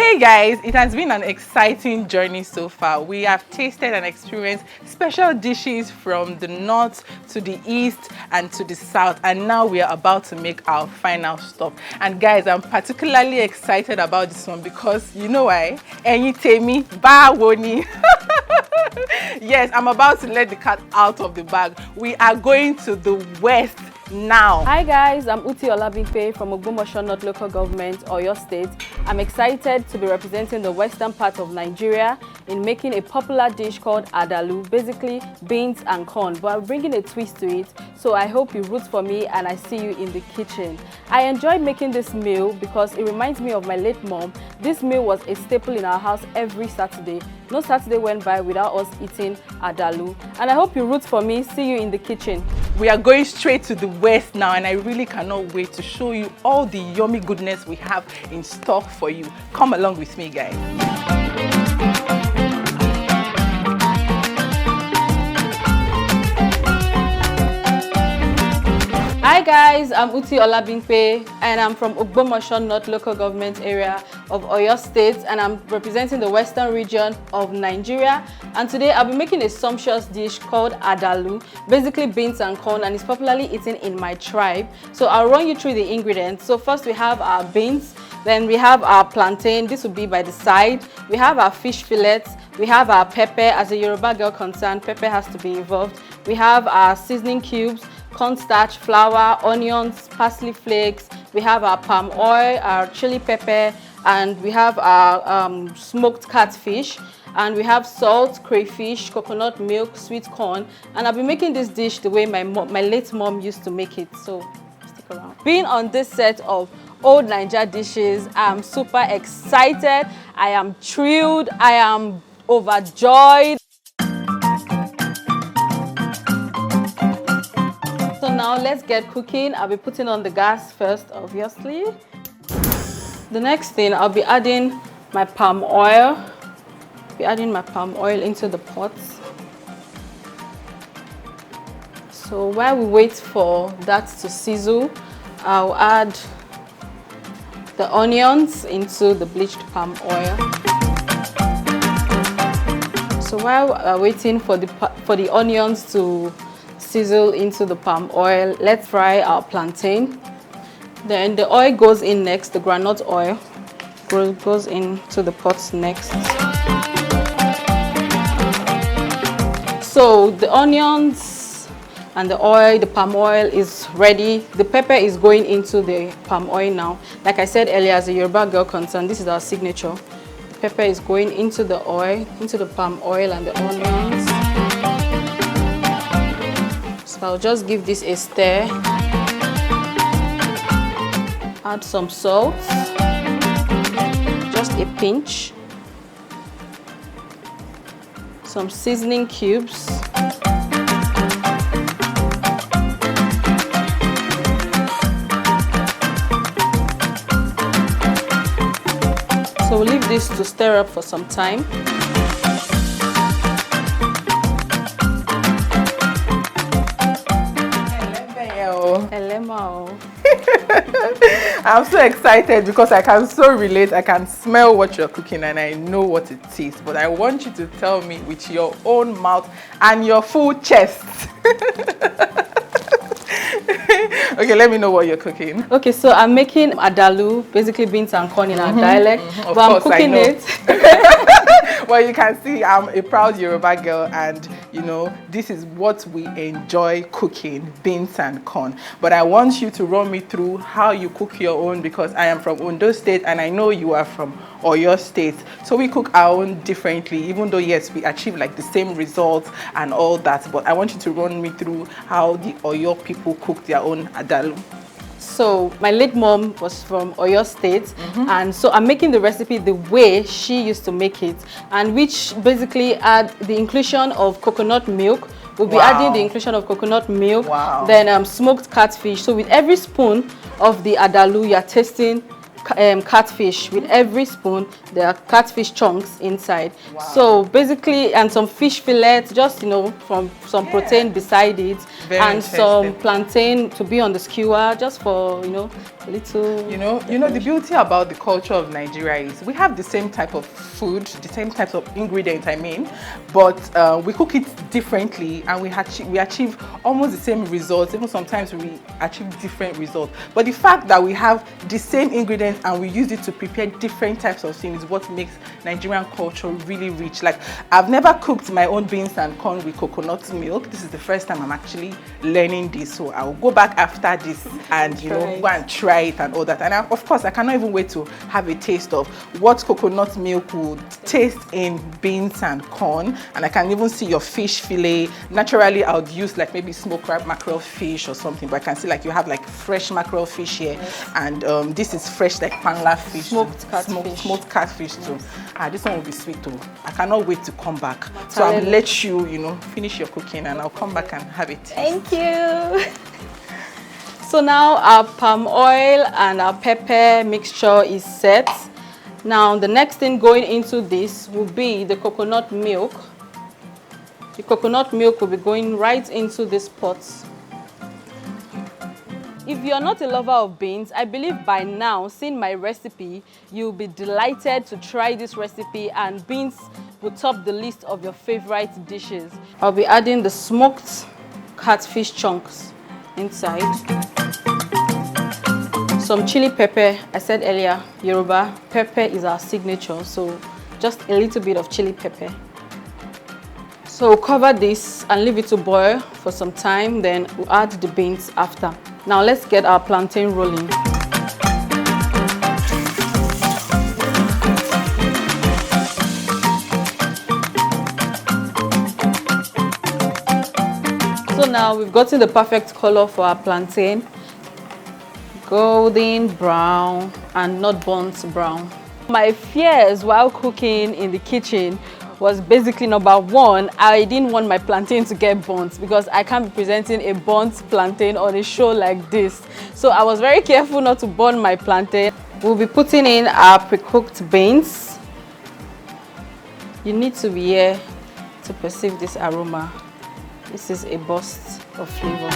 Hey guys, it has been an exciting journey so far. We have tasted and experienced special dishes from the north to the east and to the south, and now we are about to make our final stop. And guys, I'm particularly excited about this one because you know why? Ẹ̀yin tèmi, báwo ni? Yes, I'm about to let the cat out of the bag. We are going to the west now. Hi guys, I'm Uti Olabimpe from Ogbomoso North Local Government, Oyo State. I'm excited to be representing the western part of Nigeria in making a popular dish called Adalu, basically beans and corn, but I'm bringing a twist to it. So I hope you root for me and I see you in the kitchen. I enjoy making this meal because it reminds me of my late mom. This meal was a staple in our house every Saturday. No Saturday went by without us eating Adalu. And I hope you root for me. See you in the kitchen. We are going straight to the west now, and I really cannot wait to show you all the yummy goodness we have in stock for you. Come along with me, guys. Hi guys, I'm Uti Olabimpe and I'm from Ogbomoso North Local Government area of Oyo State, and I'm representing the western region of Nigeria. And today I'll be making a sumptuous dish called Adalu, basically beans and corn, and it's popularly eaten in my tribe. So I'll run you through the ingredients. So first we have our beans, then we have our plantain, this will be by the side. We have our fish fillets, we have our pepper. As a Yoruba girl concerned, pepper has to be involved. We have our seasoning cubes, cornstarch, flour, onions, parsley flakes. We have our palm oil, our chili pepper, and we have our smoked catfish. And we have salt, crayfish, coconut milk, sweet corn. And I'll be making this dish the way my late mom used to make it. So stick around. Being on this set of Old Naija dishes, I'm super excited. I am thrilled. I am overjoyed. So now let's get cooking. I'll be putting on the gas first, obviously. The next thing, I'll be adding my palm oil. Into the pot. So while we wait for that to sizzle, I'll add the onions into the bleached palm oil. So while we're waiting for the onions to sizzle into the palm oil, let's fry our plantain. Then the oil goes in next, the groundnut oil goes into the pot next. So the onions and the oil, the palm oil is ready. The pepper is going into the palm oil now. Like I said earlier, as a Yoruba girl concerned, this is our signature. The pepper is going into the oil, into the palm oil and the onions. So I'll just give this a stir. Add some salt, just a pinch. Some seasoning cubes. So we'll leave this to stir up for some time. I'm so excited because I can so relate. I can smell what you're cooking and I know what it tastes. But I want you to tell me with your own mouth and your full chest. Okay, let me know what you're cooking. Okay, so I'm making Adalu, basically beans and corn in our dialect. Of but course, I'm cooking it. Well, you can see I'm a proud Yoruba girl, and you know, this is what we enjoy cooking, beans and corn. But I want you to run me through how you cook your own, because I am from Ondo State and I know you are from Oyo State. So we cook our own differently, even though yes, we achieve like the same results and all that. But I want you to run me through how the Oyo people cook their own Adalu. So my late mom was from Oyo State, and so I'm making the recipe the way she used to make it, and which basically add the inclusion of coconut milk. We'll be adding the inclusion of coconut milk, then smoked catfish. So with every spoon of the Adalu, you're tasting catfish. With every spoon, there are catfish chunks inside. So basically, and some fish fillets, just from some protein beside it, and some plantain to be on the skewer, just for little. You know, the beauty about the culture of Nigeria is we have the same type of food, the same types of ingredients, I mean, but we cook it differently, and we achieve almost the same results. Even sometimes we achieve different results. But the fact that we have the same ingredients and we use it to prepare different types of things is what makes Nigerian culture really rich. Like, I've never cooked my own beans and corn with coconut milk. This is the first time I'm actually learning this, so I'll go back after this and go and try it and all that. And of course, I cannot even wait to have a taste of what coconut milk would taste in beans and corn. And I can even see your fish fillet. Naturally, I would use like maybe smoked crab mackerel fish or something, but I can see like you have like fresh mackerel fish here, and this is fresh like pangla fish, smoked catfish too. This one will be sweet too. I cannot wait to come back. So I'll let you, finish your cooking, and I'll come back and have it. Thank you. So now our palm oil and our pepper mixture is set. Now the next thing going into this will be the coconut milk. The coconut milk will be going right into this pot. If you're not a lover of beans, I believe by now, seeing my recipe, you'll be delighted to try this recipe, and beans will top the list of your favorite dishes. I'll be adding the smoked catfish chunks inside. Some chili pepper. I said earlier, Yoruba pepper is our signature, so just a little bit of chili pepper. So cover this and leave it to boil for some time, then we'll add the beans after. Now let's get our plantain rolling. So now we've gotten the perfect color for our plantain. Golden brown and not burnt brown. My fears while cooking in the kitchen was basically number one, I didn't want my plantain to get burnt because I can't be presenting a burnt plantain on a show like this. So I was very careful not to burn my plantain. We'll be putting in our pre-cooked beans. You need to be here to perceive this aroma. This is a burst of flavor.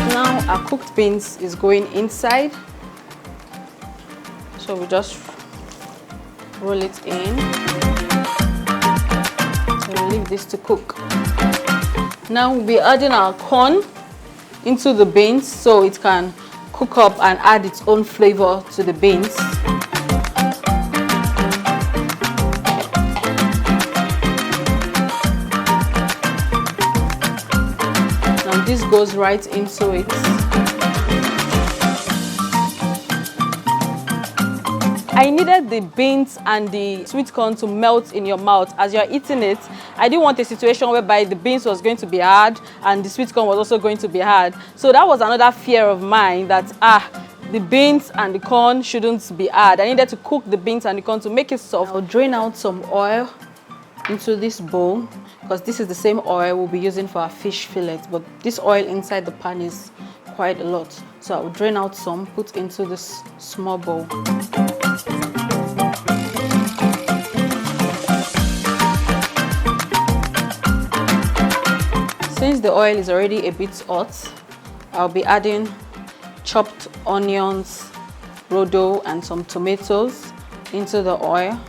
Now our cooked beans is going inside. So we just roll it in. So we'll leave this to cook. Now we'll be adding our corn into the beans so it can cook up and add its own flavor to the beans. Now this goes right into it. I needed the beans and the sweet corn to melt in your mouth as you're eating it. I didn't want a situation whereby the beans was going to be hard and the sweet corn was also going to be hard. So that was another fear of mine, that the beans and the corn shouldn't be hard. I needed to cook the beans and the corn to make it soft. I'll drain out some oil into this bowl because this is the same oil we'll be using for our fish fillet, but this oil inside the pan is quite a lot. So I'll drain out some, put into this small bowl. Since the oil is already a bit hot, I'll be adding chopped onions, rodo, and some tomatoes into the oil.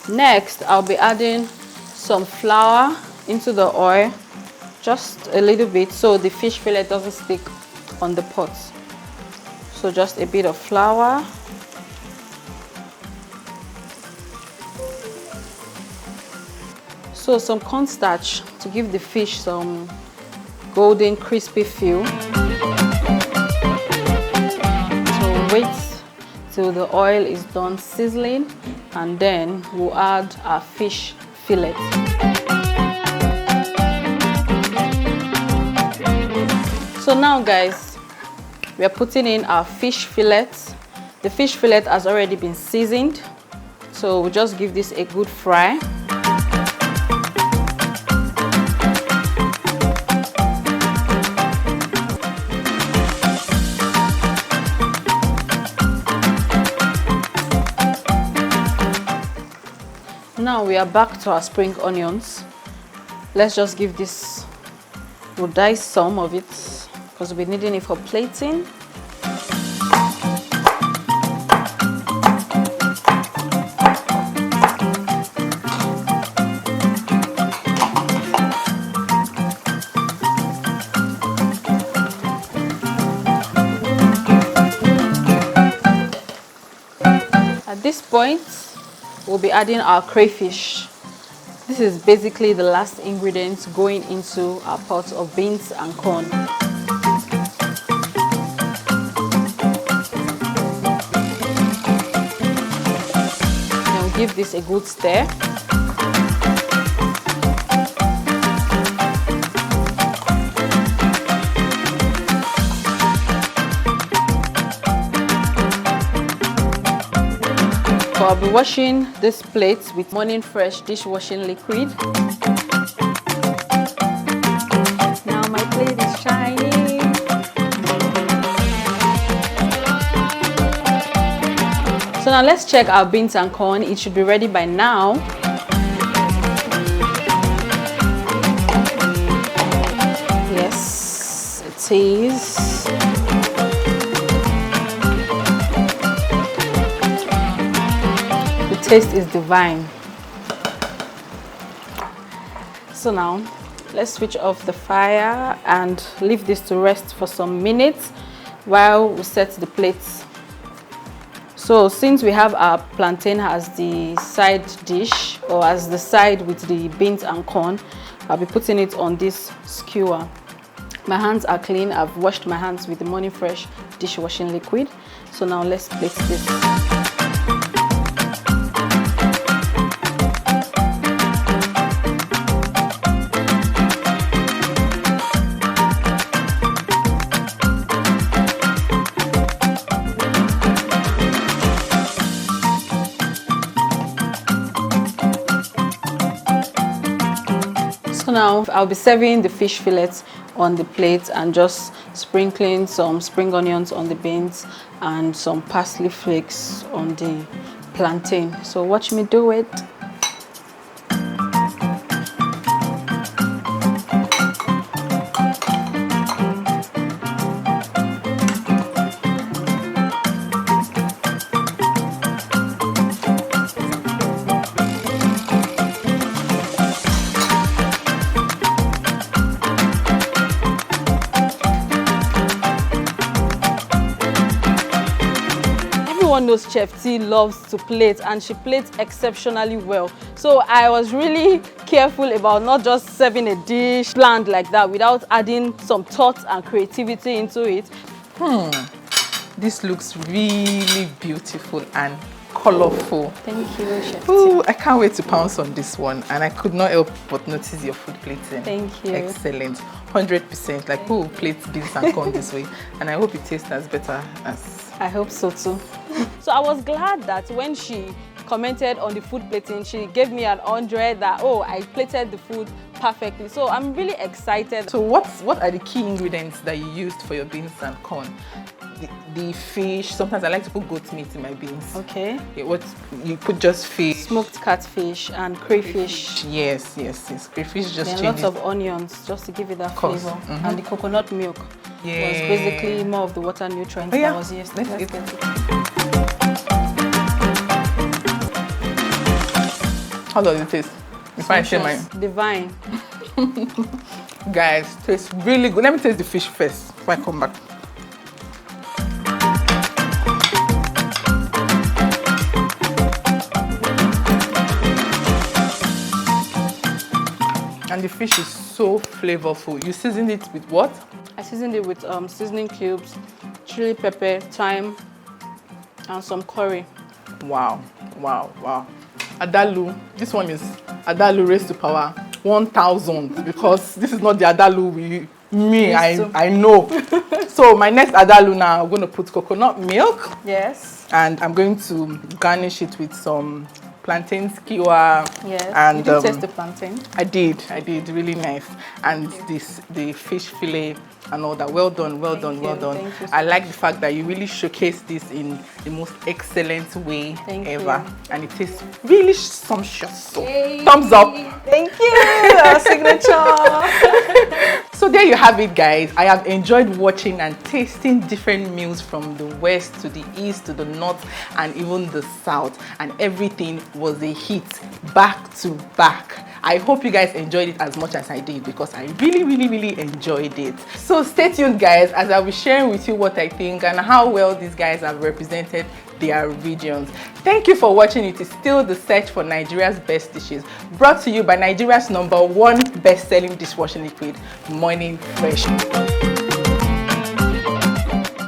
Next, I'll be adding some flour into the oil, just a little bit so the fish fillet doesn't stick on the pot. So just a bit of flour. So some cornstarch to give the fish some golden crispy feel. So wait till the oil is done sizzling, and then we'll add our fish fillet. So now guys, we are putting in our fish fillet. The fish fillet has already been seasoned, so we'll just give this a good fry. Now we are back to our spring onions. Let's just give this, we'll dice some of it because we're needing it for plating. At this point, we'll be adding our crayfish. This is basically the last ingredient going into our pot of beans and corn. Then we'll give this a good stir. So I'll be washing this plate with Morning Fresh dishwashing liquid. Now my plate is shining. So now let's check our beans and corn. It should be ready by now. Yes, it is. Taste is divine. So now let's switch off the fire and leave this to rest for some minutes while we set the plates. So since we have our plantain as the side dish, or as the side with the beans and corn, I'll be putting it on this skewer. My hands are clean. I've washed my hands with the Morning Fresh dishwashing liquid. So now let's plate this. So now I'll be serving the fish fillets on the plate and just sprinkling some spring onions on the beans and some parsley flakes on the plantain. So watch me do it. Everyone knows Chef T loves to plate, and she plates exceptionally well. So I was really careful about not just serving a dish bland like that without adding some thought and creativity into it. This looks really beautiful and colorful. Thank you, Chef T. Ooh, I can't wait to pounce on this one, and I could not help but notice your food plating. Thank you. Excellent. 100%. Like, who plates beans and corn this way? And I hope it tastes as better as... I hope so too. So I was glad that when she commented on the food plating, she gave me an 100 that, oh, I plated the food perfectly. So I'm really excited. So what are the key ingredients that you used for your beans and corn? The fish. Sometimes I like to put goat meat in my beans. Okay. Yeah, what you put just fish. Smoked catfish and crayfish. Yes. Crayfish just then lots of onions just to give it that flavor. And the coconut milk was basically more of the water nutrients that was used. Let's get it. How does it taste? If I share mine. Divine. Guys, tastes really good. Let me taste the fish first before I come back. And the fish is so flavorful. You seasoned it with what? I seasoned it with seasoning cubes, chili pepper, thyme, and some curry. Wow. Adalu. This one is Adalu raised to power 1000, because this is not the Adalu I know. So my next Adalu now, I'm going to put coconut milk. Yes. And I'm going to garnish it with some plantain skewer. Yes. And you did taste the plantain. I did, really nice. And the fish fillet and all that. Well done, well done, well done. Thank you so I like the fact that you really showcase this in the most excellent way ever. And it tastes really sumptuous. So thumbs up. Thank you. Our signature. So there you have it, guys. I have enjoyed watching and tasting different meals from the west to the east to the north and even the south, and everything was a hit back to back. I hope you guys enjoyed it as much as I did, because I really enjoyed it. So stay tuned, guys, as I'll be sharing with you what I think and how well these guys have represented their regions. Thank you for watching. It is still the search for Nigeria's best dishes, brought to you by Nigeria's #1 best-selling dishwashing liquid, Morning Fresh.